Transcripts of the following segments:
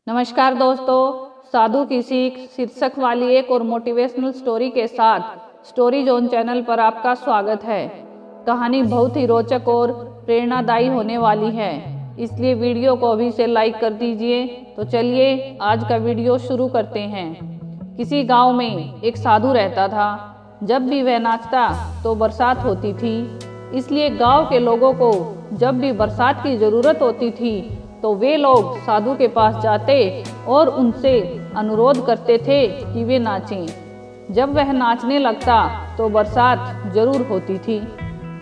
नमस्कार दोस्तों, साधु की सीख शीर्षक वाली एक और मोटिवेशनल स्टोरी के साथ स्टोरी जोन चैनल पर आपका स्वागत है। कहानी बहुत ही रोचक और प्रेरणादायी होने वाली है, इसलिए वीडियो को अभी से लाइक कर दीजिए। तो चलिए आज का वीडियो शुरू करते हैं। किसी गांव में एक साधु रहता था। जब भी वह नाचता तो बरसात होती थी, इसलिए गांव के लोगों को जब भी बरसात की जरूरत होती थी तो वे लोग साधु के पास जाते और उनसे अनुरोध करते थे कि वे नाचें। जब वह नाचने लगता तो बरसात जरूर होती थी।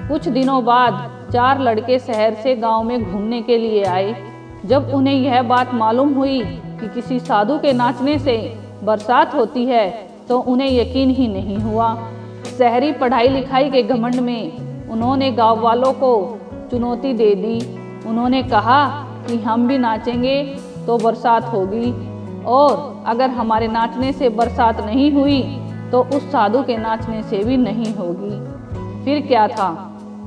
कुछ दिनों बाद 4 लड़के शहर से गांव में घूमने के लिए आए। जब उन्हें यह बात मालूम हुई कि किसी साधु के नाचने से बरसात होती है तो उन्हें यकीन ही नहीं हुआ। शहरी पढ़ाई लिखाई के घमंड में उन्होंने गाँव वालों को चुनौती दे दी। उन्होंने कहा कि हम भी नाचेंगे तो बरसात होगी, और अगर हमारे नाचने से बरसात नहीं हुई तो उस साधु के नाचने से भी नहीं होगी। फिर क्या था,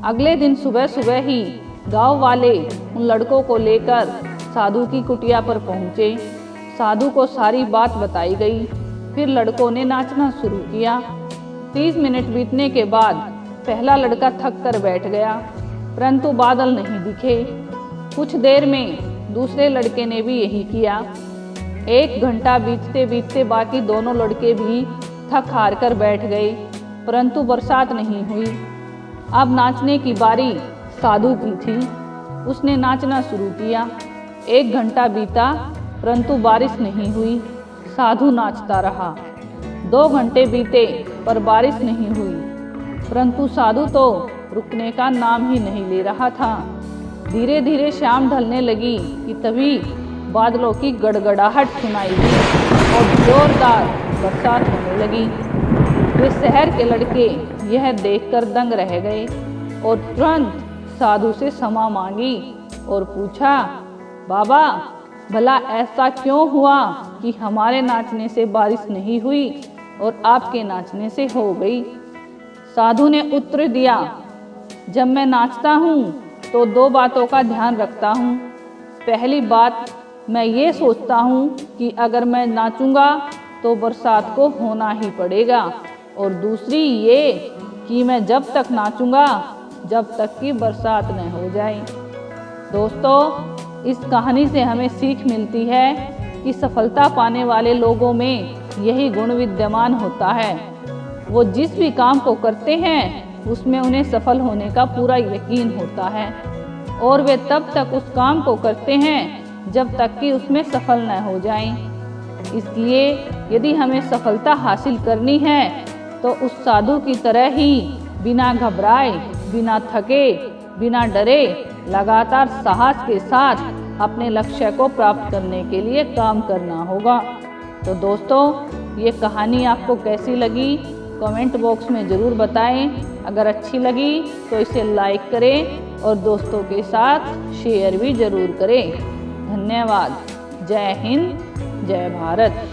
अगले दिन सुबह सुबह ही गांव वाले उन लड़कों को लेकर साधु की कुटिया पर पहुंचे। साधु को सारी बात बताई गई। फिर लड़कों ने नाचना शुरू किया। 30 मिनट बीतने के बाद पहला लड़का थक कर बैठ गया, परंतु बादल नहीं दिखे। कुछ देर में दूसरे लड़के ने भी यही किया। 1 घंटा बीतते बीतते बाकी दोनों लड़के भी थक हार कर बैठ गए, परंतु बरसात नहीं हुई। अब नाचने की बारी साधु की थी। उसने नाचना शुरू किया। 1 घंटा बीता, परंतु बारिश नहीं हुई। साधु नाचता रहा। 2 घंटे बीते पर बारिश नहीं हुई, परंतु साधु तो रुकने का नाम ही नहीं ले रहा था। धीरे धीरे शाम ढलने लगी कि तभी बादलों की गड़गड़ाहट सुनाई दी और जोरदार बरसात होने लगी। वे शहर के लड़के यह देखकर दंग रह गए और तुरंत साधु से क्षमा मांगी और पूछा, बाबा भला ऐसा क्यों हुआ कि हमारे नाचने से बारिश नहीं हुई और आपके नाचने से हो गई? साधु ने उत्तर दिया, जब मैं नाचता हूँ तो 2 बातों का ध्यान रखता हूँ। पहली बात, मैं ये सोचता हूँ कि अगर मैं नाचूंगा तो बरसात को होना ही पड़ेगा, और दूसरी ये कि मैं जब तक नाचूंगा जब तक कि बरसात न हो जाए। दोस्तों, इस कहानी से हमें सीख मिलती है कि सफलता पाने वाले लोगों में यही गुण विद्यमान होता है। वो जिस भी काम को करते हैं उसमें उन्हें सफल होने का पूरा यकीन होता है, और वे तब तक उस काम को करते हैं जब तक कि उसमें सफल न हो जाएं। इसलिए यदि हमें सफलता हासिल करनी है तो उस साधु की तरह ही बिना घबराए, बिना थके, बिना डरे लगातार साहस के साथ अपने लक्ष्य को प्राप्त करने के लिए काम करना होगा। तो दोस्तों, ये कहानी आपको कैसी लगी कमेंट बॉक्स में ज़रूर बताएं। अगर अच्छी लगी तो इसे लाइक करें और दोस्तों के साथ शेयर भी ज़रूर करें। धन्यवाद। जय हिंद, जय भारत।